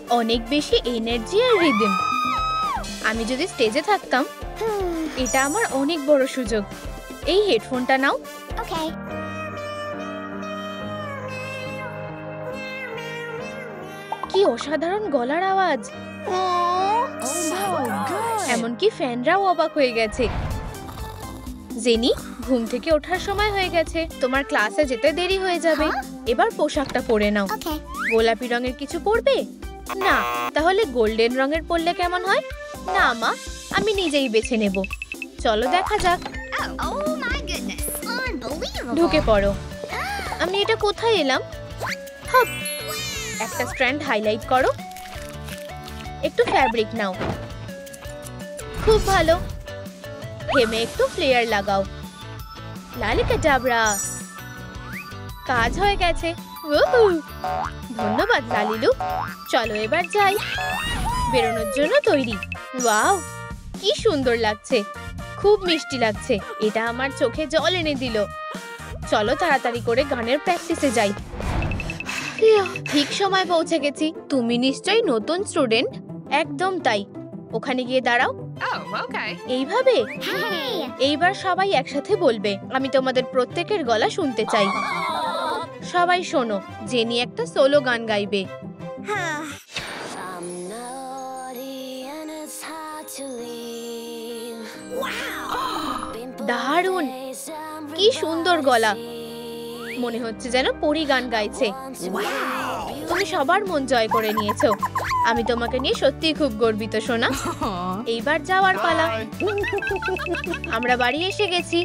অনেক বেশি এনার্জি আর রিদম। আমি যদি স্টেজে থাকতাম, এটা আমার অনেক বড় সুযোগ। এই হেডফোনটা নাও। ওকে। কি অসাধারণ গলার আওয়াজ! এমনকি ফ্যানরাও অবাক হয়ে গেছে। জেনি, ঘুম থেকে ওঠার সময় হয়ে গেছে। তোমার ক্লাসে যেতে দেরি হয়ে যাবে। এবার পোশাকটা পরে নাও। ওকে। গোলাপি রঙের কিছু পরবে? না, তাহলে গোল্ডেন রঙের পরলে কেমন হয়? না মা, আমি নিজেই বেছে নেব। চলো দেখা যাক। Oh my goodness. Unbelievable. ঢুকে পড়ো। আমি এটা কোথায় এলাম? হপ। একটা স্ট্র্যান্ড হাইলাইট করো। একটু ফ্যাব্রিক নাও। খুব ভালো। হেমে একটু ফ্লেয়ার লাগাও। লালিকাটাবরা। কাজ হয়ে গেছে। উহু! ধন্যবাদ লালিলু। চলো এবার যাই। বেরোনোর জন্য তৈরি। ওয়াও, কি সুন্দর লাগছে। খুব মিষ্টি লাগছে। এটা আমার চোখে জল এনে দিল। চলো তাড়াতাড়ি করে গানের প্র্যাকটিসে যাই। ঠিক সময় পৌঁছে গেছি। তুমি নিশ্চয়ই নতুন স্টুডেন্ট? একদম তাই। ওখানে গিয়ে দাঁড়াও। এইভাবে? Hey. এইবার সবাই একসাথে বলবে। আমি তোমাদের প্রত্যেকের গলা শুনতে চাই। সবাই শোনো, জেনি একটা সোলো গান গাইবে। দারুণ! কি সুন্দর গলা। মনে হচ্ছে যেন পরী গান গাইছে। তুমি সবার মন জয় করে নিয়েছো। আমি তোমাকে নিয়ে সত্যিই খুব গর্বিত সোনা। এইবার যাওয়ার পালা। আমরা বাড়ি এসে গেছি।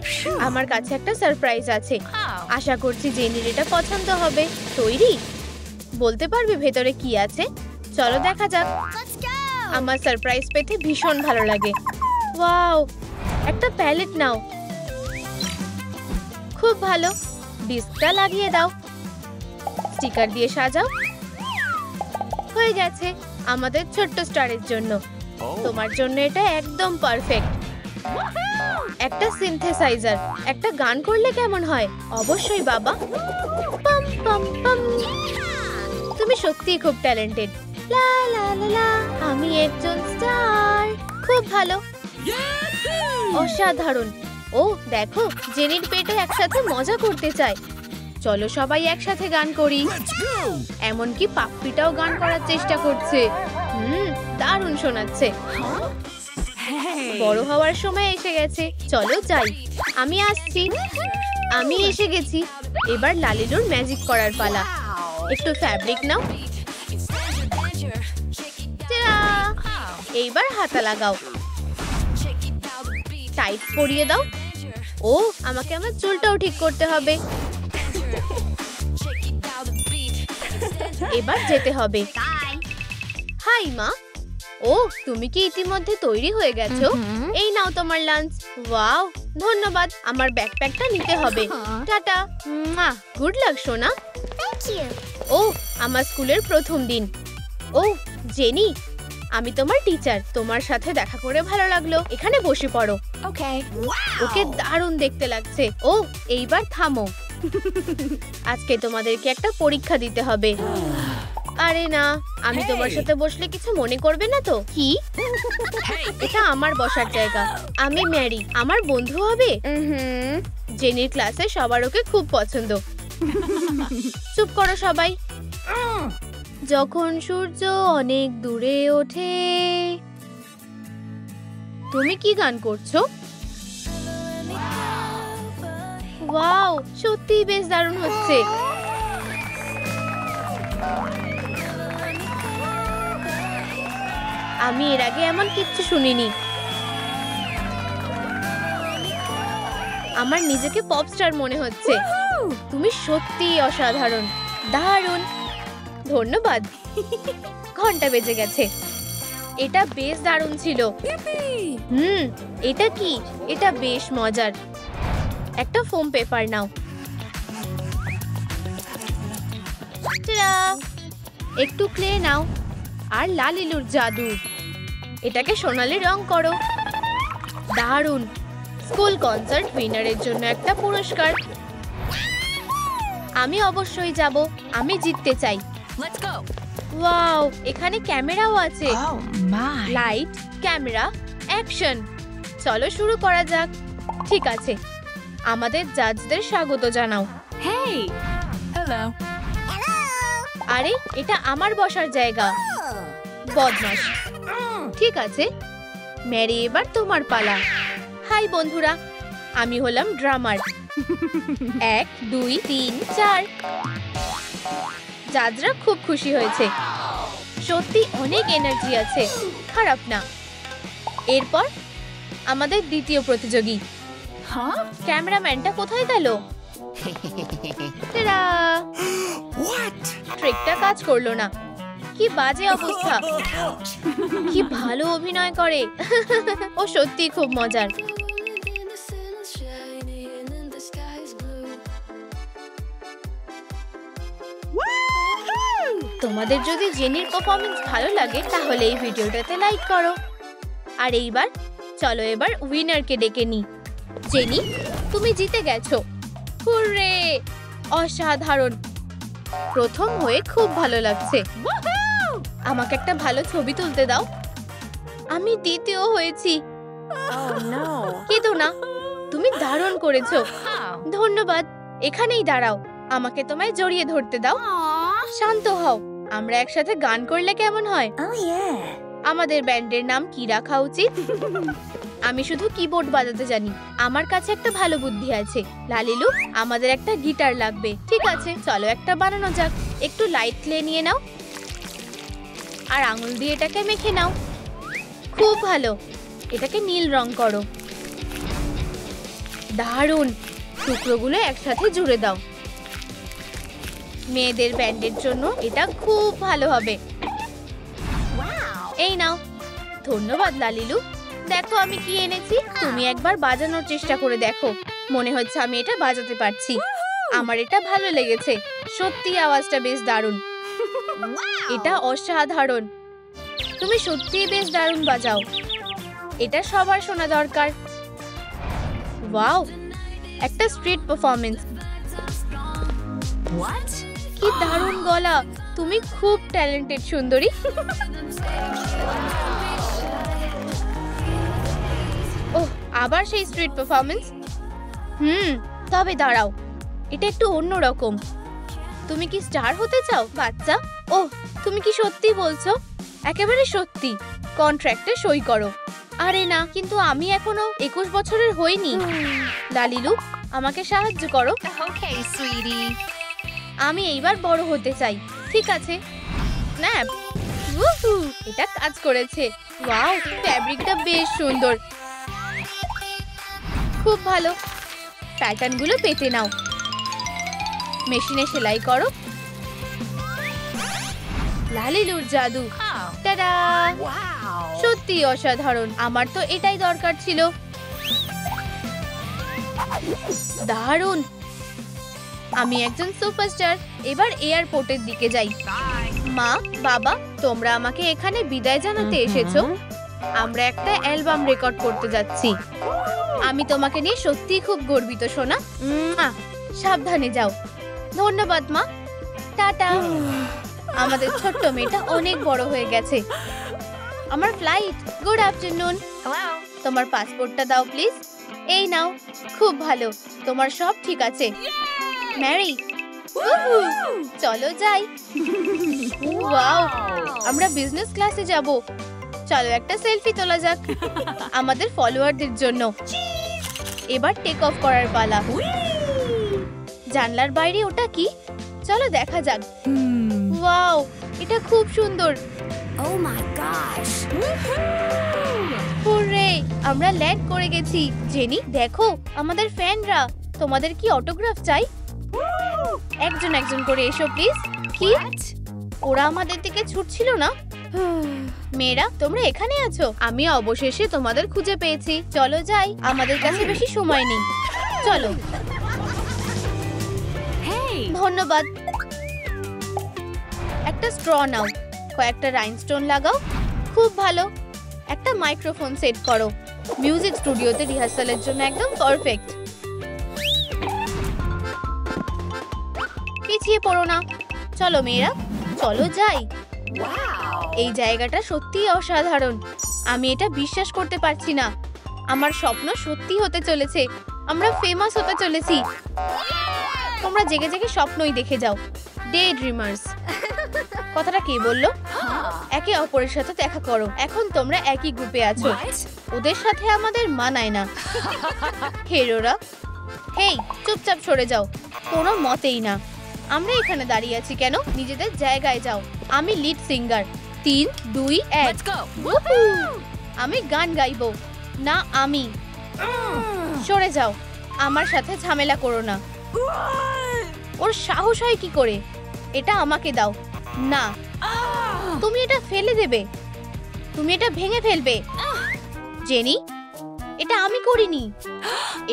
আমার কাছে একটা সারপ্রাইজ আছে। আশা করছি জেনির এটা পছন্দ হবে। তৈরি? বলতে পারবে ভেতরে কি আছে? চলো দেখা যাক। Let's go. আমার সারপ্রাইজ পেতে ভীষণ ভালো লাগে। ওয়াও, একটা প্যালেট নাও। খুব ভালো। ডিস্কটা লাগিয়ে দাও। স্টিকার দিয়ে সাজাও। হয়ে গেছে আমাদের ছোট্ট স্টারের জন্য। তোমার জন্য এটা একদম পারফেক্ট। একটা সিনথেসাইজার। একটা গান করলে কেমন হয়? অবশ্যই বাবা। পাম পাম পাম। তুমি সত্যিই খুব ট্যালেন্টেড। লা লা লা লা, আমি একজন স্টার। খুব ভালো। অসাধারণ। ও দেখো, জেনির পেটে একসাথে মজা করতে চায়। চলো সবাই একসাথে গান করি। এমনকি পাপ্পিটাও গান করার চেষ্টা করছে। দারুণ শোনাচ্ছে। বড় হওয়ার সময় এসে গেছে। চলো যাই। আমি আসছি। আমি এসে গেছি। এবার লালিলুর ম্যাজিক করার পালা। একটু ফ্যাব্রিক নাও। টাটা! এইবার হাতা লাগাও। টাইট পরিয়ে দাও। ও, আমাকে আমার চুলটাও ঠিক করতে হবে। এবার যেতে হবে। হাই মা। ও, তুমি কি ইতিমধ্যে তৈরি হয়ে গেছো? এই নাও তোমার লাঞ্চ। ওয়াও, ধন্যবাদ। আমার ব্যাকপ্যাকটা নিতে হবে। টাটা। গুড লাক সোনা। Thank you. ও, আমার স্কুলের প্রথম দিন। ও, জেনি, আমি তোমার টিচার। তোমার সাথে দেখা করে ভালো লাগলো। এখানে বসে পড়ো। Okay. ওকে দারুণ দেখতে লাগছে। ও, এইবার থামো। আজকে তোমাদেরকে একটা পরীক্ষা দিতে হবে। আরে না, আমি তোমার সাথে বসলে কিছু মনে করবে না তো? কি? এটা আমার বসার জায়গা। আমি ম্যারি। আমার বন্ধু হবে? জেনির ক্লাসে সবার ওকে খুব পছন্দ। চুপ করো সবাই। যখন সূর্য অনেক দূরে ওঠে। তুমি কি গান করছো? ওয়াও, সত্যিই বেশ দারুণ হচ্ছে। আমি এর আগে এমন কিচ্ছু শুনিনি। আমার নিজেকে পপস্টার মনে হচ্ছে। তুমি সত্যিই অসাধারণ। দারুণ। ধন্যবাদ। ঘন্টা বেজে গেছে। এটা বেশ দারুণ ছিল। এটা কি? এটা বেশ মজার। একটা ফোম পেপার নাও। টাটা! একটু ক্লে নাও আর লালিলুর জাদু। এটাকে সোনালি রং করো। দারুণ। স্কুল কনসার্ট উইনারের জন্য একটা পুরস্কার। আমি অবশ্যই যাব। আমি জিততে চাই। ওয়াও, এখানে ক্যামেরাও আছে। Oh my. Light, camera, action. চলো শুরু করা যাক। ঠিক আছে, আমাদের জাজদের স্বাগত জানাও। Hey. Hello. আরে, এটা আমার বসার জায়গা। বদমাশ। ঠিক আছে, ম্যারি, এবার তোমার পালা। হাই বন্ধুরা, আমি হলাম ড্রামার। 1 2 3 4। জাজরা খুব খুশি হয়েছে। সত্যি অনেক এনার্জি আছে, খারাপ না। এরপর আমাদের দ্বিতীয় প্রতিযোগী। Huh? ক্যামেরাম্যানটা কোথায় গেল? টাডা! What? ট্রিকটা কাজ করলো না। কি বাজে অবস্থা। কি ভালো অভিনয় করে। ও সত্যি খুব মজার। তোমাদের যদি জেনির পারফরম্যান্স ভালো লাগে তাহলে এই ভিডিওটাতে লাইক করো। আর এইবার চলো এবার উইনারকে ডেকে নিই। জেনি, তুমি জিতে গেছো। হুররে! অসাধারণ। প্রথম হয়ে খুব ভালো লাগছে। আমাকে একটা ভালো ছবি তুলতে দাও। আমি দ্বিতীয় হয়েছি। Oh no. কেঁদো না, তুমি দারুণ করেছো। Wow. ধন্যবাদ। এখানেই দাঁড়াও, আমাকে তোমায় জড়িয়ে ধরতে দাও। শান্ত হও, আমরা একসাথে গান করলে কেমন হয়? Oh yeah. আমাদের ব্যান্ডের নাম কি রাখা উচিত? আমি শুধু কিবোর্ড বাজাতে জানি। আমার কাছে একটা ভালো বুদ্ধি আছে। লালিলু, আমাদের একটা গিটার লাগবে। ঠিক আছে, চলো একটা বানানো যাক। একটু লাইট ক্লে নিয়ে নাও আর আঙুল দিয়ে এটাকে মেখে নাও। খুব ভালো, এটাকে নীল রং করো। দারুণ, টুকরোগুলো একসাথে জুড়ে দাও। মেয়েদের ব্যান্ডের জন্য এটা খুব ভালো হবে। এই নাও। ধন্যবাদ লালিলু। দেখো আমি কি এনেছি। তুমি একবার বাজানোর চেষ্টা করে দেখো। মনে হচ্ছে আমি এটা বাজাতে পারছি। আমার এটা ভালো লেগেছে। সত্যি আওয়াজটা বেশ দারুণ। এটা অসাধারণ। তুমি সত্যিই বেশ দারুণ বাজাও। এটা সবার শোনা দরকার। ওয়াও, একটা স্ট্রিট পারফরম্যান্স। What? কি দারুণ গলা। তুমি খুব ট্যালেন্টেড সুন্দরী। ওহ, আবার সেই স্ট্রিট পারফরম্যান্স। তবে দাঁড়াও, এটা একটু অন্যরকম। তুমি কি স্টার হতে চাও বাচ্চা? ওহ, তুমি কি সত্যি বলছো? একেবারে সত্যি। কন্ট্রাক্টে সই করো। আরে না, কিন্তু আমি এখনো 21 বছরের হইনি। লালিলু, আমাকে সাহায্য করো। Okay, sweetie. আমি এইবার বড় হতে চাই। ঠিক আছে, স্ন্যাপ। উহু, এটা কাজ করেছে। ওয়াও, ফ্যাব্রিকটা বেশ সুন্দর। খুব ভালো। প্যাটার্নগুলো পেতে নাও। মেশিনে সেলাই করো। লালিলুর জাদু। Oh. টাডা! Wow. সত্যি অসাধারণ। আমার তো এটাই দরকার ছিল। দারুণ। আমি একজন সুপারস্টার। এবার এয়ারপোর্টের দিকে যাই। Bye. মা, বাবা, তোমরা আমাকে এখানে বিদায় জানাতে এসেছো। আমরা একটা অ্যালবাম রেকর্ড করতে যাচ্ছি। আমি তোমাকে নিয়ে সত্যিই খুব গর্বিত সোনা। সাবধানে যাও। ধন্যবাদ মা। টাটা। আমাদের ছোট্ট মেয়েটা অনেক বড় হয়ে গেছে। আমার ফ্লাইট। Good afternoon. Hello. তোমার পাসপোর্টটা দাও প্লিজ। এই নাও। খুব ভালো, তোমার সব ঠিক আছে। ম্যারি, উহু, চলো যাই। ওয়াও, আমরা বিজনেস ক্লাসে যাব। চলো একটা সেলফি তোলা যাক আমাদের ফলোয়ারদের জন্য। এবার টেক অফ করার পালা। জানলার বাইরে ওটা কি? চলো দেখা যাক। ওয়াও, এটা খুব সুন্দর। Oh my gosh. হুররে, আমরা ল্যান্ড করে গেছি। জেনি, দেখো আমাদের ফ্যানরা। তোমাদের কি অটোগ্রাফ চাই? একজন একজন করে এসো প্লিজ। কি? ওরা আমাদের দিকে ছুটছিল না? মেয়েরা, তোমরা এখানে আছো? আমি অবশেষে তোমাদের খুঁজে পেয়েছি। চলো যাই, আমাদের কাছে বেশি সময় নেই। চলো। Hey. ধন্যবাদ। একটা স্ট্র নাও, কয়েকটা রাইনস্টোন লাগাও। খুব ভালো। একটা মাইক্রোফোন সেট করো। মিউজিক স্টুডিওতে রিহার্সালের জন্য একদম পারফেক্ট। পিছিয়ে পড়ো না। চলো মেয়েরা, চলো যাই। Wow. এই জায়গাটা সত্যিই অসাধারণ। আমি এটা বিশ্বাস করতে পারছি না। আমার স্বপ্ন সত্যি হতে চলেছে। আমরা ফেমাস হতে চলেছি। তোমরা জেগে জেগে স্বপ্নই দেখে যাও। Day dreamers. কথাটা কে বললো? একে অপরের সাথে দেখা করো। এখন তোমরা একই গ্রুপে আছো। What? ওদের সাথে আমাদের মানায় না। হেরোরা, হেই, চুপচাপ সরে যাও। কোনো মতেই না। আমরা এখানে দাঁড়িয়ে আছি কেন? নিজেদের জায়গায় যাও। আমি লিড সিঙ্গার। 3, 2, 1। Let's go. আমি গান গাইবো। না, আমি। সরে যাও। আমার সাথে ঝামেলা করো না। ওর সাহস হয় কি করে? এটা আমাকে দাও। না, তুমি এটা ফেলে দেবে। তুমি এটা ভেঙে ফেলবে। জেনি, এটা আমি করিনি।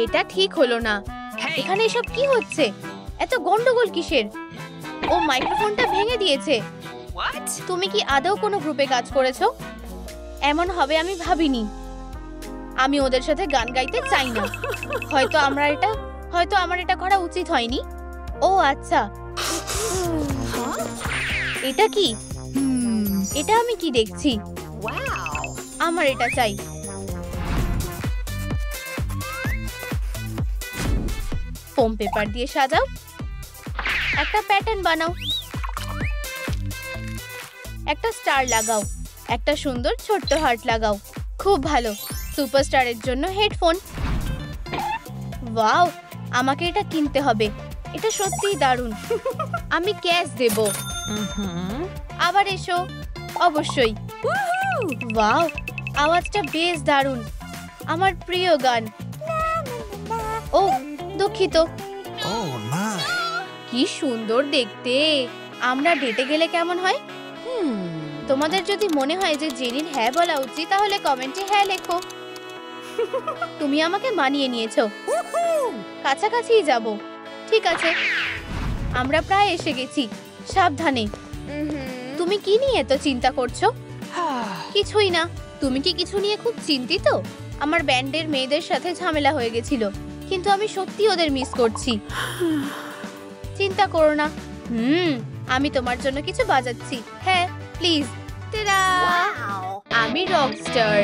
এটা ঠিক হলো না। Hey. এখানে এসব কি হচ্ছে? এত গন্ডগোল কিসের? ও মাইক্রোফোনটা ভেঙে দিয়েছে। What? তুমি কি আদৌ কোনো গ্রুপে কাজ করেছো? এমন হবে আমি ভাবিনি। আমি ওদের সাথে গান গাইতে চাই না। হয়তো আমার এটা করা উচিত হয়নি। ও আচ্ছা, এটা কি? এটা আমি কি দেখছি? Wow. আমার এটা চাই। ফোম পেপার দিয়ে সাজাও। একটা প্যাটার্ন বানাও। একটা স্টার লাগাও। একটা সুন্দর ছোট্ট হার্ট লাগাও। খুব ভালো। সুপারস্টারের জন্য হেডফোন। ওয়াও, আমাকে এটা কিনতে হবে। এটা সত্যিই দারুণ। আমি ক্যাশ দেব। আবার এসো। অবশ্যই। ওয়াও, আওয়াজটা বেশ দারুণ। আমার প্রিয় গান। ও, দুঃখিত। Oh my. কি সুন্দর দেখতে। আমরা ডেটে গেলে কেমন হয়? তোমাদের যদি মনে হয় যে জেনির হ্যাঁ বলা উচিত, তাহলে কমেন্টে হ্যাঁ লেখো। তুমি আমাকে মানিয়ে নিয়েছো। কাছাকাছিই যাব। ঠিক আছে, আমরা প্রায় এসে গেছি। সাবধানে। তুমি কি নিয়ে এত চিন্তা করছো? কিছুই না। তুমি কি কিছু নিয়ে খুব চিন্তিত? আমার ব্যান্ডের মেয়েদের সাথে ঝামেলা হয়ে গেছিল, কিন্তু আমি সত্যি ওদের মিস করছি। চিন্তা করো না। আমি তোমার জন্য কিছু বাজাচ্ছি। হ্যাঁ, প্লিজ। টেডা! আমি রকস্টার।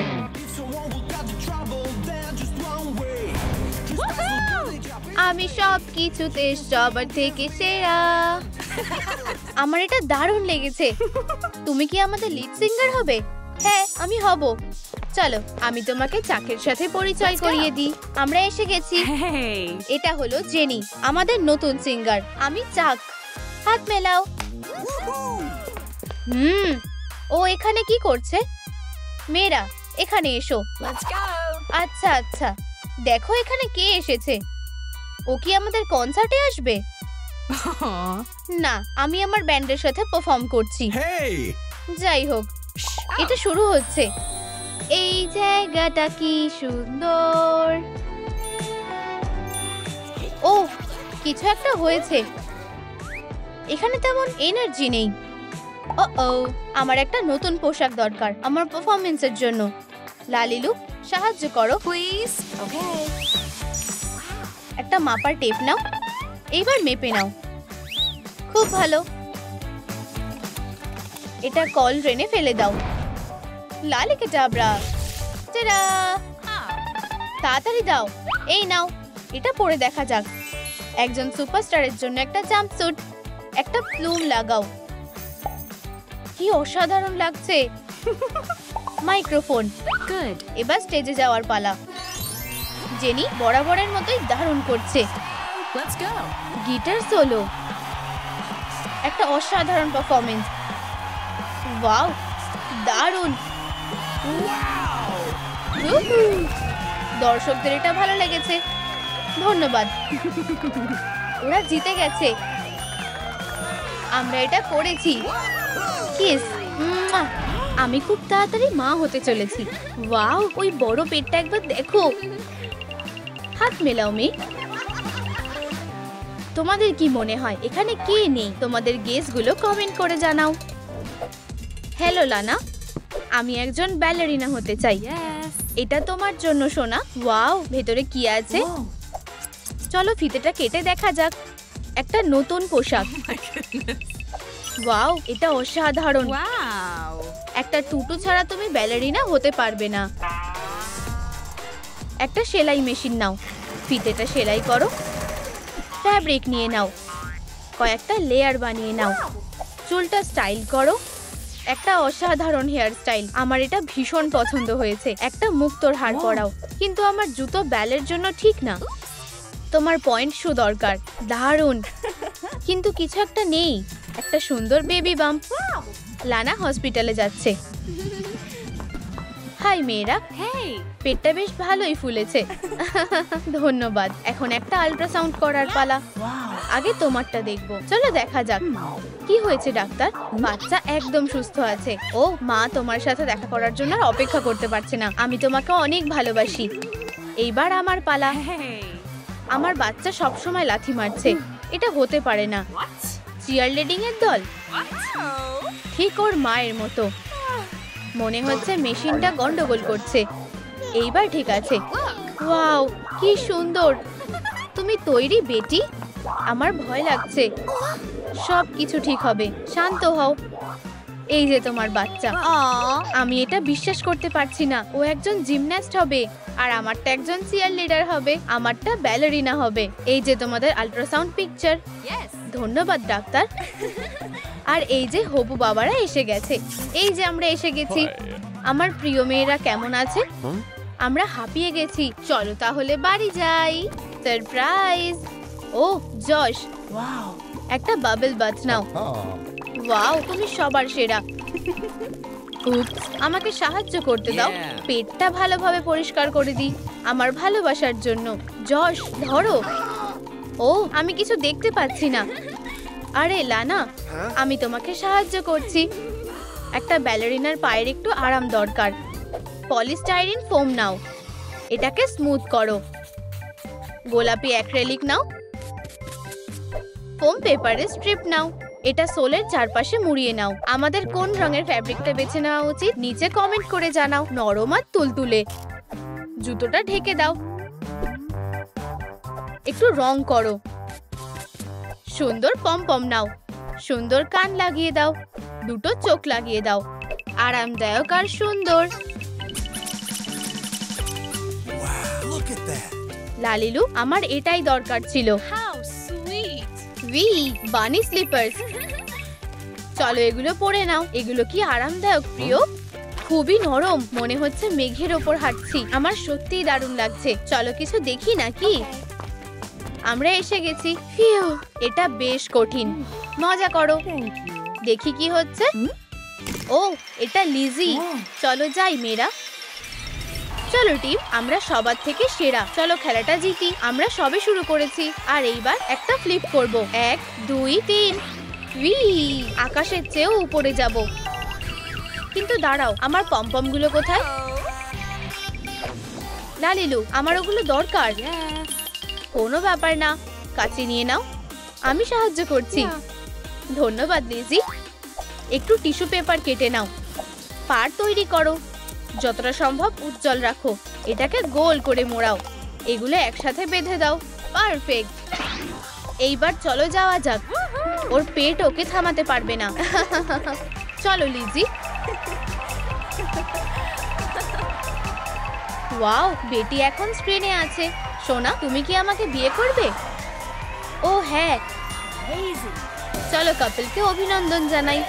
আমি সব কিছুতে সবার থেকে সেরা। আমার এটা দারুণ লেগেছে। তুমি কি আমাদের লিড সিঙ্গার হবে? হ্যাঁ, আমি হব। চলো, আমি তোমাকে চাকের সাথে পরিচয় করিয়ে দিই। আমরা এসে গেছি। Hey. এটা হলো জেনি, আমাদের নতুন সিঙ্গার। আমি চাক। হাত মেলাও। ও এখানে কি করছে? মেয়েরা, এখানে এসো। Let's go. আচ্ছা আচ্ছা, দেখো এখানে কে এসেছে। ও কি আমাদের কনসার্টে আসবে? Aw. না, আমি আমার ব্যান্ডের সাথে পারফর্ম করছি। Hey. যাই হোক, এটা শুরু হচ্ছে। এই জায়গাটা কি সুন্দর। ও, কিছু একটা হয়েছে। এখানে তেমন এনার্জি নেই। ও, আমার একটা নতুন পোশাক দরকার আমার পারফরম্যান্সের জন্য। লালিলু, সাহায্য করো। Please. Okay. একটা মাপার টেপ নাও। এইবার মেপে নাও। খুব ভালো। এটা কল ড্রেনে ফেলে দাও। লালিকে ডাবরা। টাডা! তাড়াতাড়ি দাও। এই নাও, এটা পরে দেখা যাক। একজন সুপারস্টারের জন্য একটা জাম্পস্যুট। একটা প্লুম লাগাও। কি অসাধারণ লাগছে। মাইক্রোফোন। Good. এবার স্টেজে যাওয়ার পালা। জেনি বরাবরের মতোই দারুণ করছে। Let's go. Guitar solo. একটা অসাধারণ পারফরম্যান্স। ওয়াও, দারুণ। উহু, দর্শকদের এটা ভালো লেগেছে। ধন্যবাদ। ওরা জিতে গেছে। আমরা এটা করেছি। কিস। আমি খুব তাড়াতাড়ি মা হতে চলেছি। ওয়াও, ওই বড় পেটটা একবার দেখো। হাত মেলাও মেয়ে। তোমাদের কি মনে হয় এখানে কে নেই? তোমাদের গেসগুলো কমেন্ট করে জানাও। হ্যালো লানা, আমি একজন ব্যালারিনা হতে চাই। Yes. এটা তোমার জন্য সোনা। ওয়াও, ভেতরে কি আছে? Whoa. চলো ফিতেটা কেটে দেখা যাক। একটা নতুন পোশাক। My goodness. ওয়াও, এটা অসাধারণ। Wow. একটা টুটু ছাড়া তুমি ব্যালেরিনা হতে পারবে না। একটা সেলাই মেশিন নাও, ফিতেটা সেলাই করো, ফ্যাব্রিক নিয়ে নাও, কয়েকটা লেয়ার বানিয়ে নাও, চুলটা স্টাইল করো। একটা অসাধারণ হেয়ার স্টাইল, আমার এটা ভীষণ পছন্দ হয়েছে। একটা মুক্তোর হার পরাও, কিন্তু আমার জুতো ব্যালের জন্য ঠিক না। তোমার পয়েন্ট শু দরকার, দারুণ, কিন্তু কিছু একটা নেই। একটা সুন্দর বেবি বাম্প। লানা হসপিটালে যাচ্ছে। হাই মেয়েরা, Hey. পেটটা বেশ ভালোই ফুলেছে। ধন্যবাদ। এখন একটা আল্ট্রাসাউন্ড করার পালা। আগে তোমারটা দেখবো, চলো দেখা যাক। কি হয়েছে ডাক্তার? বাচ্চা একদম সুস্থ আছে। ও মা তোমার সাথে দেখা করার জন্য আর অপেক্ষা করতে পারছে না। আমি তোমাকে অনেক ভালোবাসি। এইবার আমার পালা। Hey. আমার বাচ্চা সবসময় লাথি মারছে, এটা হতে পারে না। What? চিয়ারলিডিং এর দল, What? ঠিক ওর মায়ের মতো। মনে হচ্ছে মেশিনটা গন্ডগোল করছে। এইবার ঠিক আছে। ওয়াও, কি সুন্দর। তুমি তৈরি বেটি? আমার ভয় লাগছে। সব কিছু ঠিক হবে, শান্ত হও। এই যে তোমার বাচ্চা। আমি এটা বিশ্বাস করতে পারছি না। ও একজন জিমন্যাস্ট হবে, আর আমারটা একজন চিয়ার লিডার হবে, আমারটা ব্যালেরিনা হবে। এই যে তোমাদের আল্ট্রাসাউন্ড পিকচার। Yes. ধন্যবাদ ডাক্তার। আর এই যে হবু বাবারা এসে গেছে। এই যে আমরা এসে গেছি। আমার প্রিয় মেয়েরা কেমন আছে? আমরা হাঁপিয়ে গেছি। চলো তাহলে বাড়ি যাই। সারপ্রাইজ। ও যশ, Wow. একটা বাবল বাথ নাও। ওয়াও, তুমি সবার সেরা। উপস, আমাকে সাহায্য করতে দাও। Yeah. পেটটা ভালোভাবে পরিষ্কার করে দিই আমার ভালোবাসার জন্য। যশ, ধরো। ও, আমি কিছু দেখতে পাচ্ছি না। আরে লানা, আমি তোমাকে সাহায্য করছি। একটা ব্যালেরিনার পায়ের একটু আরাম দরকার। পলিস্টাইরিন ফোম নাও, এটাকে স্মুথ করো। গোলাপি অ্যাক্রিলিক নাও, ফোম পেপারের স্ট্রিপ নাও, এটা সোলের চারপাশে মুড়িয়ে নাও। আমাদের কোন রঙের ফ্যাব্রিকটা বেছে নেওয়া উচিত নিচে কমেন্ট করে জানাও। নরম আর তুলতুলে। জুতোটা ঢেকে দাও, একটু রং করো। সুন্দর পম নাও, সুন্দর কান লাগিয়ে দাও, দুটো চোখ লাগিয়ে দাও। আরামদায়ক আর সুন্দর। Look at that. লালিলু, আমার এটাই দরকার ছিল। How sweet. ভি বানি স্লিপার্স। চলো এগুলো পরে নাও। এগুলো কি আরামদায়ক প্রিয়? খুবই নরম, মনে হচ্ছে মেঘের ওপর হাঁটছি। আমার সত্যিই দারুণ লাগছে। চলো কিছু দেখি নাকি। আমরা এসে গেছি। ফিউ, এটা বেশ কঠিন। মজা করো, দেখি কি হচ্ছে। ও, এটা লিজি। চলো যাই মেয়েরা। চলো টিম, আমরা সবার থেকে সেরা। চলো খেলাটা জিতি। আমরা সবে শুরু করেছি, আর এইবার একটা ফ্লিপ করব। 1 2 3। উই, আকাশের চেয়েও উপরে যাব। কিন্তু দাঁড়াও, আমার পমপম গুলো কোথায়? লালিলু, আমার ওগুলো দরকার। Yes. কোনো ব্যাপার না, কাছে নিয়ে নাও, আমি সাহায্য করছি। ধন্যবাদ লিজি। একটু টিস্যু পেপার কেটে নাও, পার তৈরি করো। যতটা সম্ভব উজ্জ্বল রাখো। এটাকে গোল করে মোড়াও, এগুলো একসাথে বেঁধে দাও। পারফেক্ট। এইবার চলো যাওয়া যাক। ওর পেট ওকে থামাতে পারবে না। চলো লিজি। ওয়াও, বেটি এখন স্ক্রিনে আছে। সোনা, তুমি কি আমাকে বিয়ে করবে? ও হ্যাঁ। Amazing. চলো কাপলকে অভিনন্দন জানাই।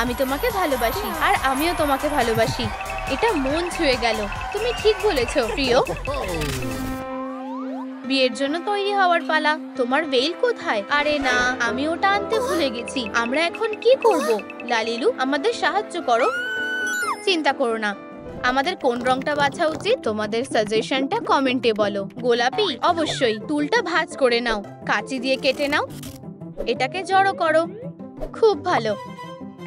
আমি তোমাকে ভালোবাসি, আর আমিও তোমাকে ভালোবাসি। এটা মন ছুঁয়ে গেল। তুমি ঠিক বলেছো প্রিয়। বিয়ের জন্য তৈরি হওয়ার পালা। তোমার ভেইল কোথায়? আরে না, আমি ওটা আনতে ভুলে গেছি। আমরা এখন কি করব? লালিলু, আমাদের সাহায্য করো। চিন্তা করো না, আমাদের কোন রংটা বাছা উচিত? তোমাদের সাজেশনটা কমেন্টে বলো। গোলাপি? অবশ্যই। টুলটা ভাঁজ করে নাও, কাঁচি দিয়ে কেটে নাও, এটাকে জড়ো করো। খুব ভালো।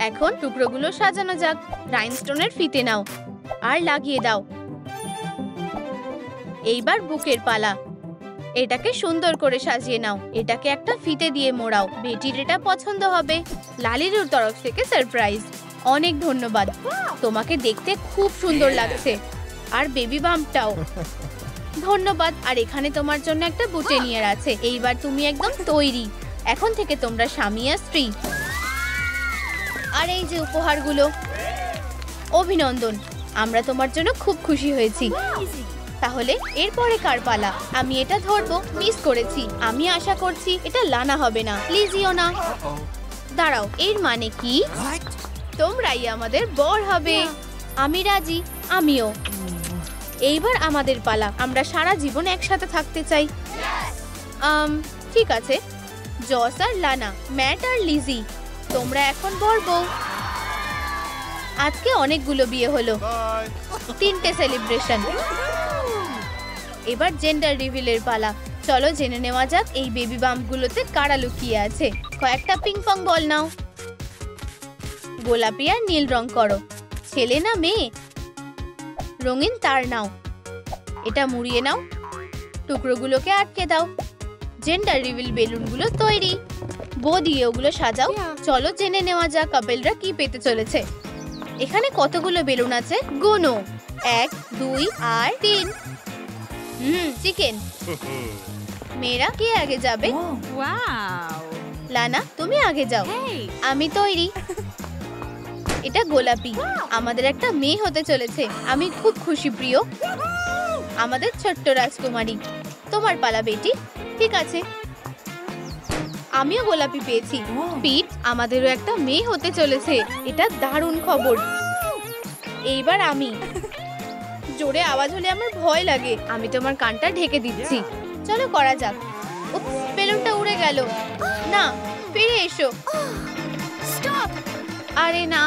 এখন টুকরোগুলো সাজানো যাক। রাইনস্টোনের ফিতে নাও আর লাগিয়ে দাও। এইবার বুকের পালা। এটাকে সুন্দর করে সাজিয়ে নাও। এটাকে একটা ফিতে দিয়ে মোড়াও। বেটির এটা পছন্দ হবে। লালিলুর তরফ থেকে সারপ্রাইজ। অনেক ধন্যবাদ। তোমাকে দেখতে খুব সুন্দর লাগছে। আর বেবি বাম্পটাও। ধন্যবাদ। আর এখানে তোমার জন্য একটা বুটেনিয়ার আছে। এইবার তুমি একদম তৈরি। এখন থেকে তোমরা স্বামী আর স্ত্রী। আর এই যে উপহারগুলো। অভিনন্দন, আমরা তোমার জন্য খুব খুশি হয়েছি। তাহলে এরপরে কার পালা? আমি এটা ধরবো, মিস করেছি। আমি আশা করছি এটা লানা হবে না, লিজিও না। দাঁড়াও, এর মানে কি? What? তোমরাই আমাদের বর হবে। আমি রাজি, আমিও। এইবার আমাদের পালা, আমরা সারা জীবন একসাথে থাকতে চাই। ঠিক আছে, জস আর লানা, ম্যাট আর লিজি, তোমরা এখন বর বউ। আজকে অনেকগুলো বিয়ে হলো, 3টে সেলিব্রেশন। এবার জেন্ডার রিভিলের পালা। চলো জেনে নেওয়া যাক এই বেবি বাম্পগুলোতে কারা লুকিয়ে আছে। কয়েকটা পিং পং বল নাও, গোলাপি আর নীল রং করো। ছেলে না মেয়ে? রঙিন তার নাও, এটা মুড়িয়ে নাও, টুকরোগুলোকে আটকে দাও। জেন্ডার রিভিল বেলুনগুলো তৈরি, বো দিয়ে ওগুলো সাজাও। চলো জেনে নেওয়া যাক কাপেলরা কি পেতে চলেছে। এখানে কতগুলো বেলুন আছে গোনো? 1, 2 আর 3। চিকেন। মেয়েরা কে আগে যাবে? Wow. লানা, তুমি আগে যাও। Hey. আমি তৈরি। এটা গোলাপি, আমাদের একটা মেয়ে হতে চলেছে। আমি খুব খুশি প্রিয়, আমাদের ছোট্ট রাজকুমারী। তোমার পালা বেটি। ঠিক আছে, আমিও গোলাপি পেয়েছি। পিট, আমাদেরও একটা মেয়ে হতে চলেছে। এটা দারুণ খবর। এইবার আমি। জোরে আওয়াজ হলে আমার ভয় লাগে। আমি তোমার কানটা ঢেকে দিচ্ছি। চলো করা যাক। উপস, বেলুনটা উড়ে গেল। না, ফিরে এসো। Stop! আরে না,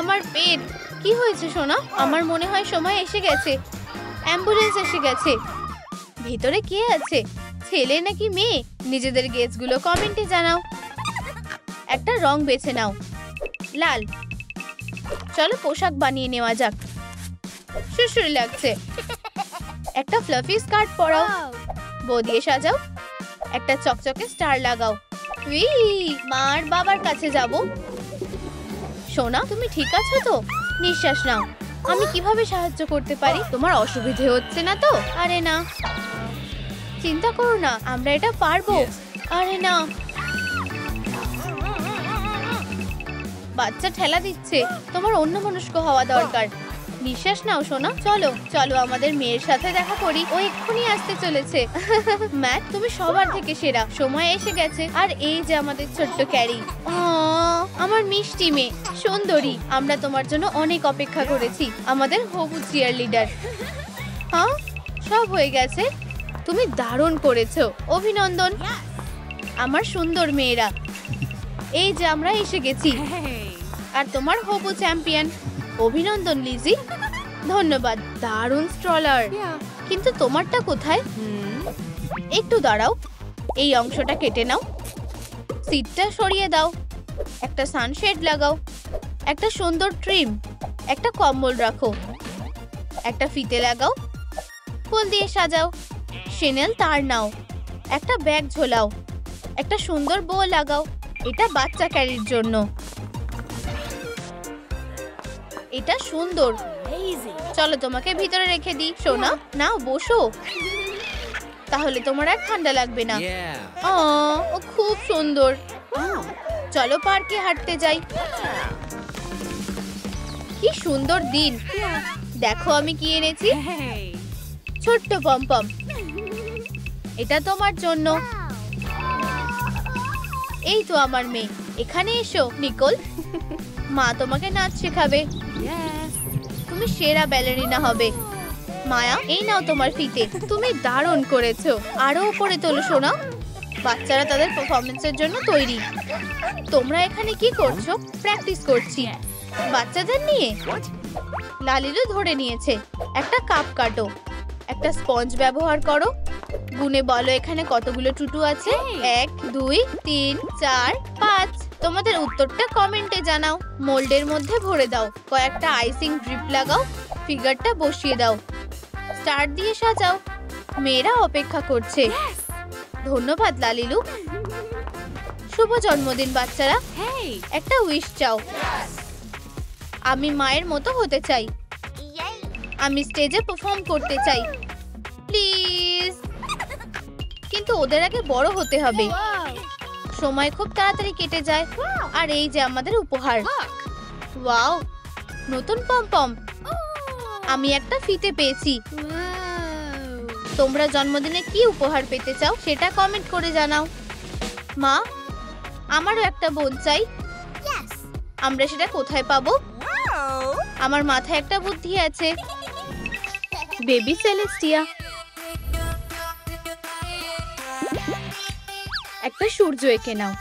আমার পেট। কি হয়েছে সোনা? আমার মনে হয় সময় এসে গেছে। অ্যাম্বুলেন্স এসে গেছে। ভিতরে কে আছে? ছেলে নাকি মেয়ে? নিজেদের গেসগুলো কমেন্টে জানাও। একটা রং বেছে নাও, লাল। চলো পোশাক বানিয়ে নেওয়া যাক। সুরসুরি লাগছে। একটা ফ্লাফি স্কার্ট পরাও, বো দিয়ে সাজাও। একটা চকচকে স্টার লাগাও। মার বাবার কাছে যাব। সোনা, তুমি ঠিক আছো তো? নিঃশ্বাস নাও। আমি কিভাবে সাহায্য করতে পারি? তোমার অসুবিধে হচ্ছে না তো? আরে না, চিন্তা করো না, আমরা এটা পারবো। আরে না, বাচ্চা ঠেলা দিচ্ছে। তোমার অন্যমনস্ক হওয়া দরকার। নিঃশ্বাস নাও সোনা। চলো চলো আমাদের মেয়ের সাথে দেখা করি, ও এক্ষুনি আসতে চলেছে। ম্যাট, তুমি সবার থেকে সেরা। সময় এসে গেছে। আর এই যে আমাদের ছোট্ট ক্যারি, আমার মিষ্টি মেয়ে, সুন্দরী। আমরা তোমার জন্য অনেক অপেক্ষা করেছি, আমাদের হবু চিয়ার লিডার। হ্যাঁ, সব হয়ে গেছে। তুমি দারুণ করেছো, অভিনন্দন আমার সুন্দর মেয়েরা। এই যে আমরা এসে গেছি। Hey. আর তোমার হবু চ্যাম্পিয়ন। অভিনন্দন লিজি। ধন্যবাদ, দারুণ স্ট্রলার। কিন্তু তোমারটা কোথায়? একটু দাঁড়াও, এই অংশটা কেটে নাও, সিটটা সরিয়ে দাও, একটা সানশেড লাগাও, একটা সুন্দর ট্রিম, একটা কম্বল রাখো, একটা ফিতে লাগাও, ফুল দিয়ে সাজাও, শেনেল তার নাও, একটা ব্যাগ ঝোলাও, একটা সুন্দর বো লাগাও। এটা বাচ্চা ক্যারির জন্য। এটা সুন্দর। Amazing. চলো তোমাকে ভিতরে রেখে দিই। সোনা, নাও বসো, তাহলে তোমার আর ঠান্ডা লাগবে না। Yeah. ও খুব সুন্দর। চলো পার্কে হাঁটতে যাই। কি সুন্দর দিন। দেখো আমি কি এনেছি। Hey. ছোট্ট পমপম, এটা তোমার জন্য। এই তো আমার মেয়ে। এখানে এসো নিকোল, মা তোমাকে নাচ শেখাবে। Yes. তুমি সেরা ব্যালেরিনা হবে। মায়া, এই নাও তোমার ফিতে। তুমি দারুণ করেছো। আরো উপরে তোলো সোনা। বাচ্চারা তাদের পারফরম্যান্সের জন্য তৈরি। তোমরা এখানে কি করছো? প্র্যাকটিস করছি। বাচ্চাদের নিয়ে? লালিলু ধরে নিয়েছে। একটা কাপ কাটো, একটা স্পঞ্জ ব্যবহার করো, গুনে বলো এখানে কতগুলো টুটু আছে। 1, 2, 3, 4, 5। তোমাদের উত্তরটা কমেন্টে জানাও। মোল্ডের মধ্যে ভরে দাও, কয়েকটা আইসিং ড্রিপ লাগাও, ফিগারটা বসিয়ে দাও, স্টার দিয়ে সাজাও। মেয়েরা অপেক্ষা করছে। ধন্যবাদ লালিলু। শুভ জন্মদিন বাচ্চারা। Hey. একটা উইশ চাও। আমি মায়ের মতো হতে চাই। আমি স্টেজে পারফর্ম করতে চাই, প্লিজ। কিন্তু ওদের আগে বড় হতে হবে। সময় খুব তাড়াতাড়ি কেটে যায়। আর এই যে আমাদের উপহার, ওয়াও, নতুন পমপম। আমি একটা ফিতে পেয়েছি। তোমরা জন্মদিনে কি উপহার পেতে চাও সেটা কমেন্ট করে জানাও। মা, আমারও একটা বোন চাই। আমরা সেটা কোথায় পাবো? আমার মাথায় একটা বুদ্ধি আছে। বেবি সেলেস্টিয়া, একটা সূর্য এঁকে নাও।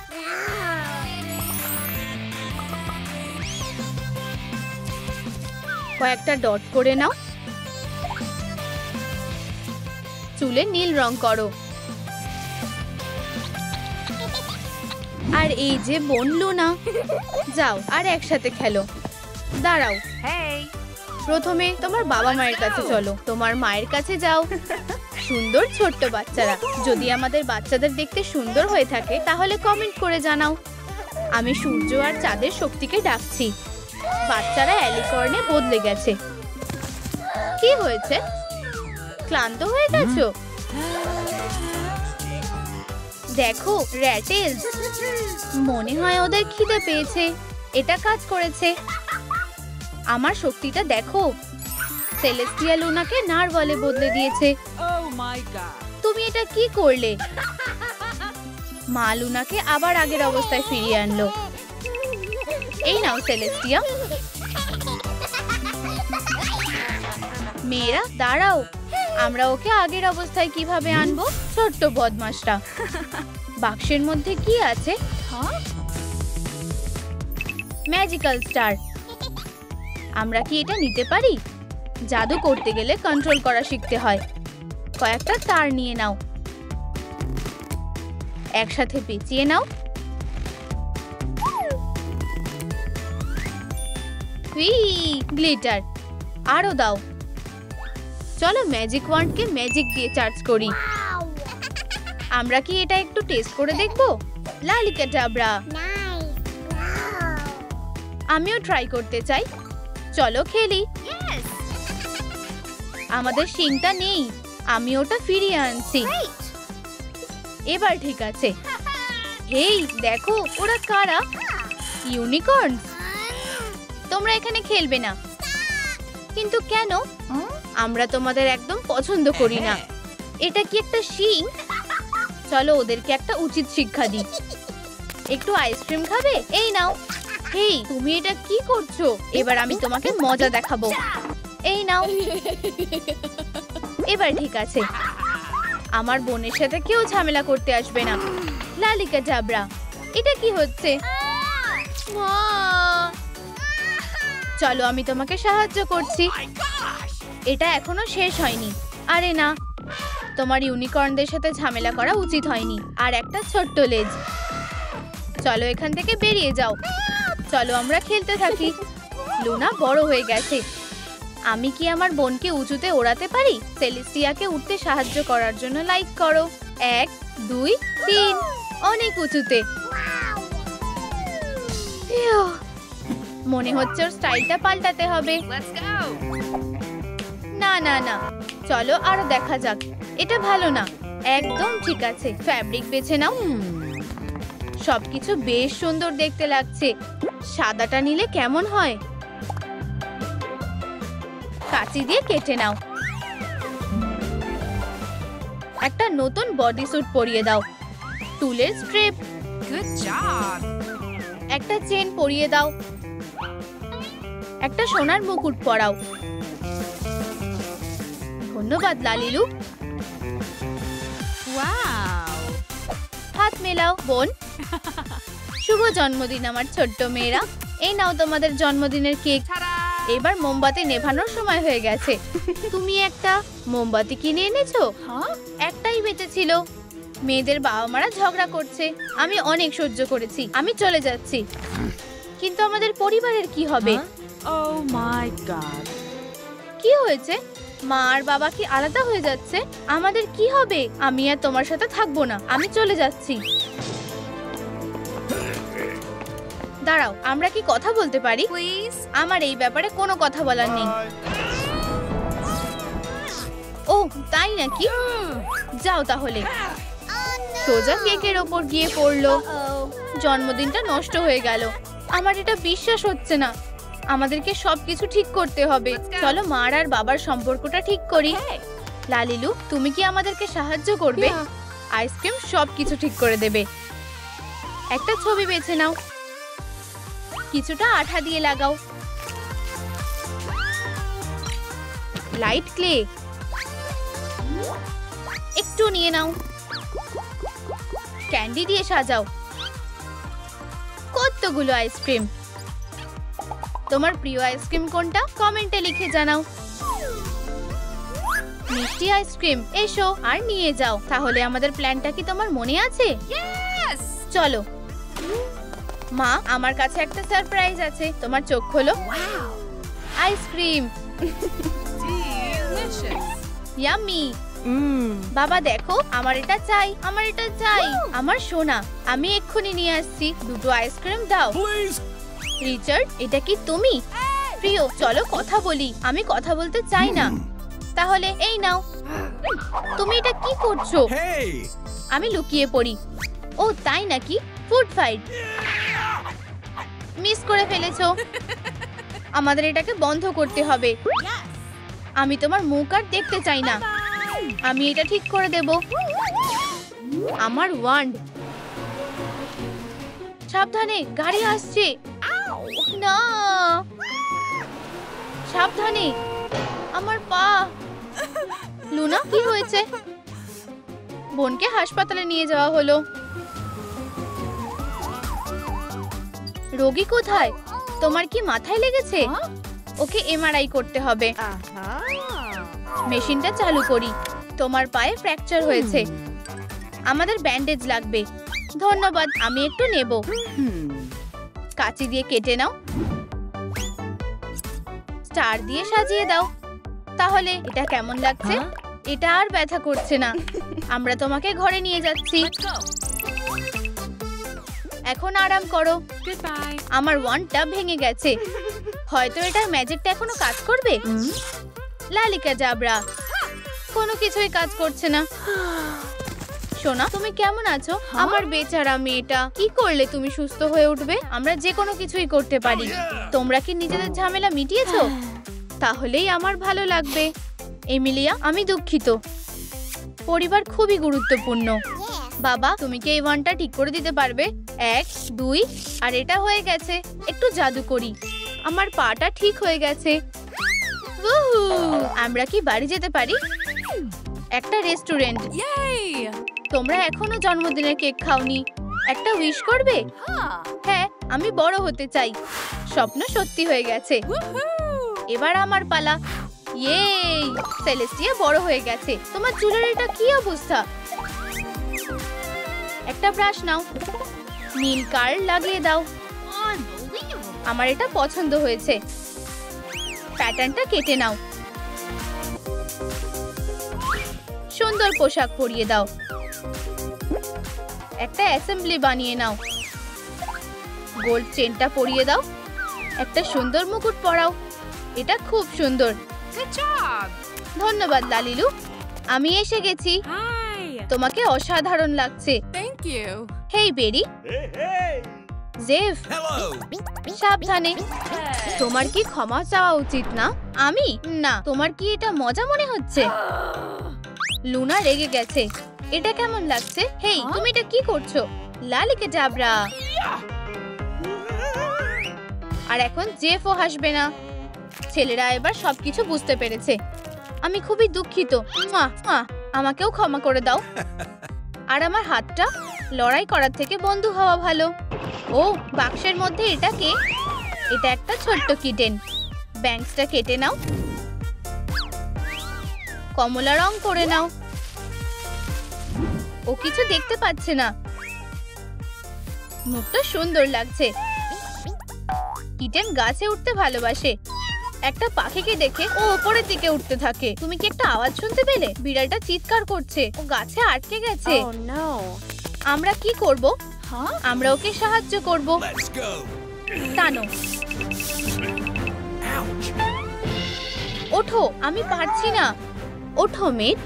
কয়েকটা ডট করে নাও। চুলে নীল রং করো। আর এই যে বোন লুনা, যাও আর একসাথে খেলো। দাঁড়াও, Hey. প্রথমে তোমার বাবা মায়ের কাছে চলো। তোমার মায়ের কাছে যাও। সুন্দর ছোট্ট বাচ্চারা, যদি আমাদের বাচ্চাদের দেখতে সুন্দর হয়ে থাকে তাহলে কমেন্ট করে জানাও। আমি সূর্য আর চাঁদের শক্তিকে ডাকছি। বাচ্চারা অ্যালিকর্নে বদলে গেছে। কি হয়েছে? ক্লান্ত হয়ে গেছো? দেখো, র্যাটেলস। মনে হয় ওদের খিদে পেয়েছে। এটা কাজ করেছে। আমার শক্তিটা দেখো, সেলেস্টিয়া লুনাকে নারওয়ালে বদলে দিয়েছে। Oh my god. তুমি এটা কি করলে? মা লুনাকে আবার আগের অবস্থায় ফিরিয়ে আনলো। এই নাও সেলেস্টিয়া। মেয়েরা দাঁড়াও, আমরা ওকে আগের অবস্থায় কিভাবে আনবো? ছোট্ট বদমাশটা। বাক্সের মধ্যে কি আছে? Magical star. আমরা কি এটা নিতে পারি? জাদু করতে গেলে কন্ট্রোল করা শিখতে হয়। কয়েকটা তার নিয়ে নাও, একসাথে পেঁচিয়ে নাও। গ্লিটার আরো দাও। চলো ম্যাজিক ওয়ান্ডকে ম্যাজিক দিয়ে চার্জ করি। আমরা কি এটা একটু টেস্ট করে দেখবো? লালিকাডাবরা। আমিও ট্রাই করতে চাই। চলো খেলি। আমাদের শিংটা নেই, আমি ওটা ফিরিয়ে আনছি। এবার ঠিক আছে। এই দেখো, ওরা কারা? ইউনিকর্ন। তোমরা এখানে খেলবে না। কিন্তু কেন? আমরা তোমাদের একদম পছন্দ করি না। এটা কি একটা শিং? চলো ওদেরকে একটা উচিত শিক্ষা দিই। একটু আইসক্রিম খাবে? এই নাও। হেই, তুমি এটা কি করছো? এবার আমি তোমাকে মজা দেখাবো। এই নাও। এবার ঠিক আছে। আমার বোনের সাথে কেউ ঝামেলা করতে আসবে না। লালিকাডাবরা। এটা কি হচ্ছে? মা, চলো আমি তোমাকে সাহায্য করছি। এটা এখনো শেষ হয়নি। আরে না, তোমার ইউনিকর্নদের সাথে ঝামেলা করা উচিত হয়নি। আর একটা ছোট্ট লেজ। চলো এখান থেকে বেরিয়ে যাও। চলো আমরা খেলতে থাকি। লুনা বড় হয়ে গেছে। আমি কি আমার বোনকে উঁচুতে ওড়াতে পারি? সেলেস্টিয়াকে উঠতে সাহায্য করার জন্য লাইক করো। 1 2 3। অনেক উঁচুতে। মনে হচ্ছে ওর স্টাইলটা পাল্টাতে হবে। Let's go. না না না, চলো আরো দেখা যাক। এটা ভালো না। একদম ঠিক আছে। ফ্যাব্রিক বেছে নাও। সবকিছু বেশ সুন্দর দেখতে লাগছে। সাদাটা নিলে কেমন হয়? কাঁচি দিয়ে কেটে নাও। একটা নতুন বডি স্যুট পরিয়ে দাও। টুলের স্ট্রিপ। Good job. একটা চেন পরিয়ে দাও। একটা সোনার মুকুট পরাও। ধন্যবাদ লালিলু। Wow. হাত মেলাও বোন। শুভ জন্মদিন আমার ছোট্ট মেয়েরা। এই নাও তোমাদের জন্মদিনের কেক। Ta-da. এবার মোমবাতি নেভানোর সময় হয়ে গেছে। তুমি একটা মোমবাতি কিনে এনেছো? একটাই বেঁচে ছিল। মেয়েদের বাবা মারা ঝগড়া করছে। আমি অনেক সহ্য করেছি। আমি চলে যাচ্ছি। কিন্তু আমাদের পরিবারের কি হবে? Oh my god. কি হয়েছে? মা আর বাবা কি আলাদা হয়ে যাচ্ছে? আমাদের কি হবে? আমি আর তোমার সাথে থাকবো না। আমি চলে যাচ্ছি। দাঁড়াও, আমরা কি কথা বলতে পারি? Please. আমার এই ব্যাপারে কোনো কথা বলার নেই। ও তাই নাকি? যাও তাহলে। সোজা কেকের ওপর গিয়ে পড়লো। জন্মদিনটা নষ্ট হয়ে গেল। আমার এটা বিশ্বাস হচ্ছে না। আমাদেরকে সবকিছু ঠিক করতে হবে। Let's go. চলো মা আর বাবার সম্পর্কটা ঠিক করি। Hey. লালিলু, তুমি কি আমাদেরকে সাহায্য করবে? আইসক্রিম সবকিছু ঠিক করে দেবে। একটা ছবি বেছে নাও, কিছুটা আঠা দিয়ে লাগাও, লাইট ক্লে একটু নিয়ে নাও, ক্যান্ডি দিয়ে সাজাও। কতগুলো আইসক্রিম! তোমার প্রিয় আইসক্রিম কোনটা কমেন্টে লিখে জানাও। মিষ্টি আইসক্রিম এসো আর নিয়ে যাও। তাহলে আমাদের প্ল্যানটা কি তোমার মনে আছে? Yes. চলো। মা, আমার কাছে একটা সারপ্রাইজ আছে, তোমার চোখ খোলো। Wow. Ice cream Delicious. ইয়াম্মি। বাবা দেখো, আমার এটা চাই, আমার এটা চাই। আমার সোনা, আমি এক্ষুনি নিয়ে আসছি। দুটো আইসক্রিম দাও। রিচার্ড, এটা কি তুমি? প্রিয়, চলো কথা বলি। আমি কথা বলতে চাই না। তাহলে এই নাও। তুমি এটা কি করছো? আমি লুকিয়ে পড়ি। ও তাই নাকি? ফুড ফাইট মিস করে ফেলেছো। আমাদের এটাকে বন্ধ করতে হবে। আমি তোমার মুখ আর দেখতে চাই না। আমি এটা ঠিক করে দেব। আমার ওয়ান্ড। সাবধানে, গাড়ি আসছে। না, সাবধানে, আমার পা। লুনা, কি হয়েছে? বোনকে হাসপাতালে নিয়ে যাওয়া হলো। রোগী কোথায়? তোমার কি মাথায় লেগেছে? ওকে এমআরআই করতে হবে। মেশিনটা চালু করি। তোমার পায়ে ফ্র্যাকচার হয়েছে, আমাদের ব্যান্ডেজ লাগবে। ধন্যবাদ, আমি একটু নেব। কাঁচি দিয়ে কেটে নাও, স্টার দিয়ে সাজিয়ে দাও। তাহলে এটা কেমন লাগছে? এটা আর ব্যথা করছে না। আমরা তোমাকে ঘরে নিয়ে যাচ্ছি। Let's go. এখন আরাম করো। Goodbye. আমার ওয়ান্ডটা ভেঙে গেছে। হয়তো এটার ম্যাজিকটা এখনো কাজ করবে। লালিকা জাবরা, কোনো কিছুই কাজ করছে না। সোনা, তুমি কেমন আছো? আমার বেচারা মেয়েটা, কি করলে তুমি সুস্থ হয়ে উঠবে? আমরা যে কোনো কিছুই করতে পারি। তোমরা কি নিজেদের ঝামেলা মিটিয়েছো? তাহলেই আমার ভালো লাগবে। এমিলিয়া, আমি দুঃখিত। পরিবার খুবই গুরুত্বপূর্ণ। বাবা, তুমি কি এই ওয়ানটা ঠিক করে দিতে পারবে? 1 2 আর এটা হয়ে গেছে। একটু জাদু করি। আমার পাটা ঠিক হয়ে গেছে। উহু! আমরা কি বাড়ি যেতে পারি? একটা রেস্টুরেন্ট। Yay. তোমরা এখনো জন্মদিনের কেক খাওনি। একটা উইশ করবে? Huh. হ্যাঁ, আমি বড় হতে চাই। স্বপ্ন সত্যি হয়ে গেছে। Woohoo. এবার আমার পালা। ইয়ে, সেলেস্টিয়া বড় হয়ে গেছে। তোমার চুলের এটা কি অবস্থা? একটা ব্রাশ নাও, নীল কার্ল লাগিয়ে দাও। আমার এটা পছন্দ হয়েছে। প্যাটার্নটা কেটে নাও, সুন্দর পোশাক পরিয়ে দাও। একটা অ্যাসেম্বলি বানিয়ে নাও। গোল্ড চেনটা পরিয়ে দাও। একটা সুন্দর মুকুট পরাও। এটা খুব সুন্দর। Good job. ধন্যবাদ লালিলু, আমি এসে গেছি। Hi. তোমাকে অসাধারণ লাগছে। Thank you. Hey berry. Jeff, সাবধানে। তোমার কি ক্ষমা চাওয়া উচিত না? আমি না। তোমার কি এটা মজা মনে হচ্ছে? লুনা রেগে গেছে। এটা কেমন লাগছে? হেই, তুমি এটা কি করছো? লালিকে জাবরা। আর এখন জেফও হাসবে না। ছেলেরা এবার সবকিছু বুঝতে পেরেছে। আমি খুবই দুঃখিত। মুয়া, মুয়া। আমাকেও ক্ষমা করে দাও। আর আমার হাতটা? লড়াই করার থেকে বন্ধু হওয়া ভালো। ও, বাক্সের মধ্যে এটা কে? এটা একটা ছোট্ট কিটেন। ব্যাংকসটা কেটে নাও, কমলা রং করে নাও। ও কিছু দেখতে পাচ্ছে না। মুখটা সুন্দর লাগছে। কিটেন গাছে উঠতে ভালোবাসে। একটা পাখিকে দেখে ও উপরের দিকে উঠতে থাকে। তুমি কি একটা আওয়াজ শুনতে পেলে? বিড়ালটা চিৎকার করছে। ও গাছে আটকে গেছে। Oh no. আমরা কি করব? Huh? আমরা ওকে সাহায্য করব। টানো। ওঠো, আমি পারছি না। ওঠো মেট।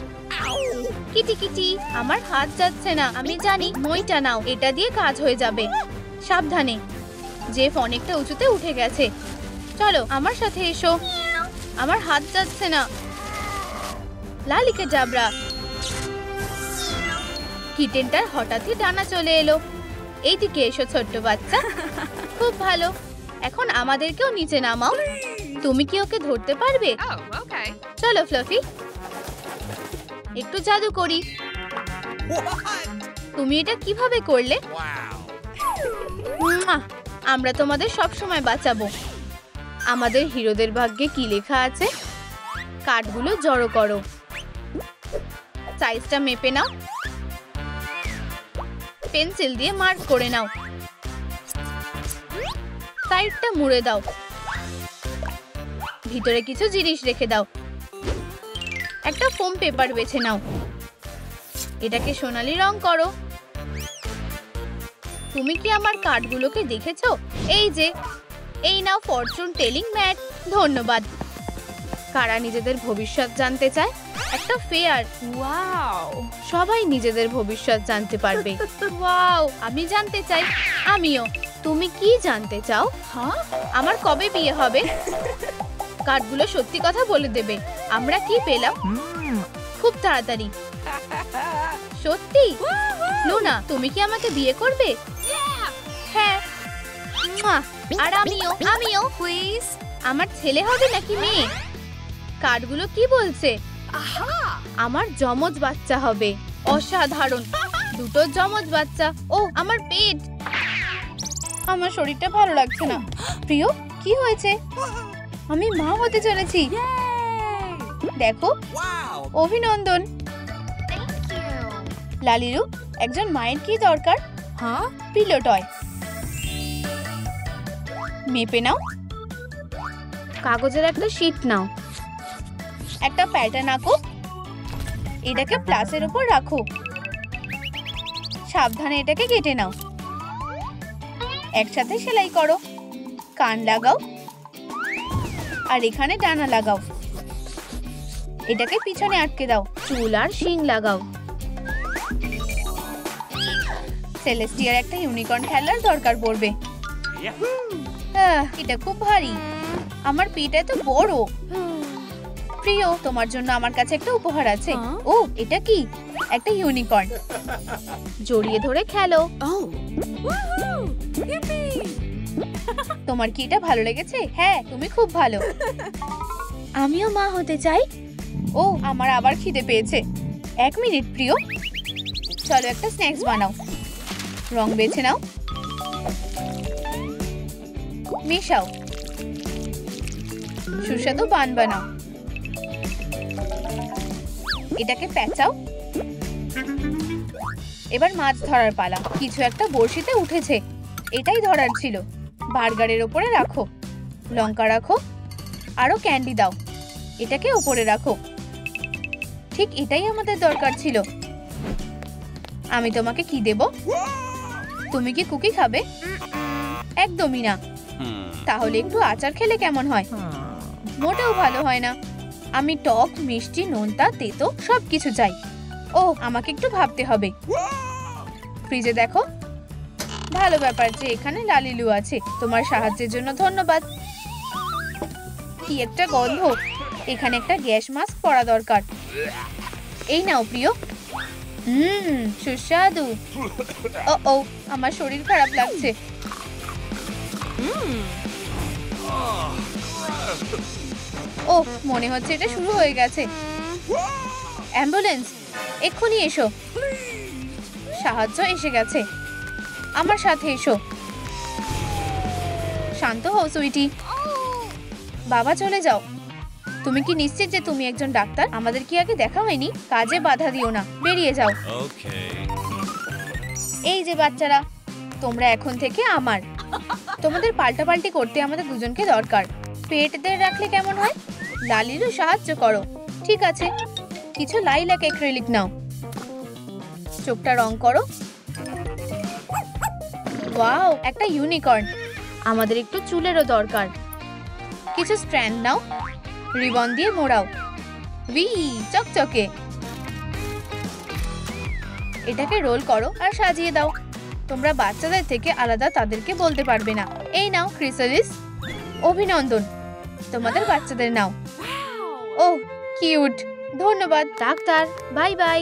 কিটি কিটি, আমার হাত যাচ্ছে না। আমি জানি, মইটা নাও, এটা দিয়ে কাজ হয়ে যাবে। সাবধানে। জেফ অনেকটা উঁচুতে উঠে গেছে। চলো আমার সাথে এসো। আমার হাত যাচ্ছে না। লালিকে জাবরা। কিটেনটার হঠাৎই ডানা চলে এলো। এইদিকে এসো ছোট্ট বাচ্চা। খুব ভালো। এখন আমাদেরকেও নিচে নামাও। তুমি কি ওকে ধরতে পারবে? Oh, okay. চলো ফ্লাফি, একটু জাদু করি। তুমি এটা কিভাবে করলে? মুয়া! আমরা তোমাদের সব সময় বাঁচাবো। আমাদের হিরোদের ভাগ্যে কি লেখা আছে? কাঠগুলো জড়ো করো। সাইজটা মেপে নাও। পেন্সিল দিয়ে মার্ক করে নাও। সাইডটা মুড়ে দাও। ভিতরে কিছু জিনিস রেখে দাও। একটা ফোম পেপার বেছে নাও। এটাকে সোনালী রং করো। তুমি কি আমার কার্ডগুলোকে দেখেছো? এই যে, এই নাও ফরচুন টেলিং ম্যাট। ধন্যবাদ। কারা নিজেদের ভবিষ্যৎ জানতে চায়? একটা ফেয়ার। Wow. সবাই নিজেদের ভবিষ্যৎ জানতে পারবে। ওয়াও, আমি জানতে চাই। আমিও। তুমি কি জানতে চাও? Huh? আমার কবে বিয়ে হবে? কার্ডগুলো সত্যি কথা বলে দেবে। আমরা কি পেলাম? খুব তাড়াতাড়ি। সত্যি? লুনা, তুমি কি আমাকে বিয়ে করবে? হ্যাঁ। মুয়া! আর আমিও। Please. আমার ছেলে হবে নাকি মেয়ে? কার্ডগুলো কি বলছে? Aha. আমার যমজ বাচ্চা হবে। অসাধারণ। দুটো যমজ বাচ্চা। ও, আমার পেট। আমার শরীরটা ভালো লাগছে না। প্রিয়, কি হয়েছে? আমি মা হতে চলেছি। Yay. দেখো, অভিনন্দন। Thank you. লালিরু, একজন মায়ের কি দরকার? Huh? Pillow toy. মেপে নাও। কাগজের একটা শীট নাও। একটা প্যাটার্ন আঁকো। এটাকে প্লাসের উপর রাখো। সাবধানে এটাকে কেটে নাও। একসাথে সেলাই করো। কান লাগাও আর এখানে ডানা লাগাও। এটাকে পিছনে আটকে দাও। চুল আর শিং লাগাও। সেলেস্টিয়ার একটা ইউনিকর্ন খেলার দরকার পড়বে। এটা খুব ভারী। আমার পেট এত বড়। প্রিয়, তোমার জন্য আমার কাছে একটা উপহার আছে। ও, এটা কি? একটা ইউনিকর্ন। জড়িয়ে ধরে খেলো। Oh. Woohoo! Yippee! তোমার কি এটা ভালো লেগেছে? হ্যাঁ, তুমি খুব ভালো। আমিও মা হতে চাই। ও, আমার আবার খিদে পেয়েছে। 1 মিনিট প্রিয়। চলো একটা স্ন্যাক্স বানাও। রং বেছে নাও। মেশাও। সুস্বাদু বান বানাও। এটাকে প্যাঁচাও। এবার মাছ ধরার পালা। কিছু একটা বড়শিতে উঠেছে। এটাই ধরার ছিল। বার্গারের ওপরে রাখো। লঙ্কা রাখো। আরো ক্যান্ডি দাও। এটাকে ওপরে রাখো। ঠিক এটাই আমাদের দরকার ছিল। আমি তোমাকে কি দেব? তুমি কি কুকি খাবে? একদমই না। তাহলে একটু আচার খেলে কেমন হয়? মোটেও ভালো হয় না। আমি টক, মিষ্টি, নোনতা, তেতো সবকিছু চাই। ও, আমাকে একটু ভাবতে হবে। ফ্রিজে দেখো। ভালো ব্যাপার যে এখানে লালিলু আছে। তোমার সাহায্যের জন্য ধন্যবাদ। কি একটা গন্ধ। এখানে একটা গ্যাস মাস্ক পরা দরকার। এই নাও প্রিয়। সুস্বাদু। ও, আমার শরীর খারাপ লাগছে। ও, মনে হচ্ছে এটা শুরু হয়ে গেছে। অ্যাম্বুলেন্স, এক্ষুনি এসো। সাহায্য এসে গেছে। আমার সাথে এসো। শান্ত হও সুইটি। বাবা, চলে যাও। তুমি কি নিশ্চিত যে তুমি একজন ডাক্তার? আমাদের কি আগে দেখা হয়নি? কাজে বাধা দিও না। বেরিয়ে যাও। এই যে বাচ্চারা, তোমরা এখন থেকে আমার। তোমাদের পাল্টাপাল্টি করতে আমাদের দুজনকে দরকার। পেটদের রাখলে কেমন হয়? লালিরও সাহায্য করো। ঠিক আছে, কিছু লাইলাক অ্যাক্রিলিক নাও। চোখটা রং করো। ওয়াও, একটা ইউনিকর্ন। আমাদের একটু চুলেরও দরকার। কিছু স্ট্র্যান্ড নাও। রিবন দিয়ে মোড়াও। চকচকে। এটাকে রোল করো আর সাজিয়ে দাও। তোমরা বাচ্চাদের থেকে আলাদা তাদেরকে বলতে পারবে না। এই নাও ক্রিসালিস। ও অভিনন্দন, তোমাদের বাচ্চাদের নাও। Wow. ওহ কিউট, ধন্যবাদ ডাক্তার, বাই বাই।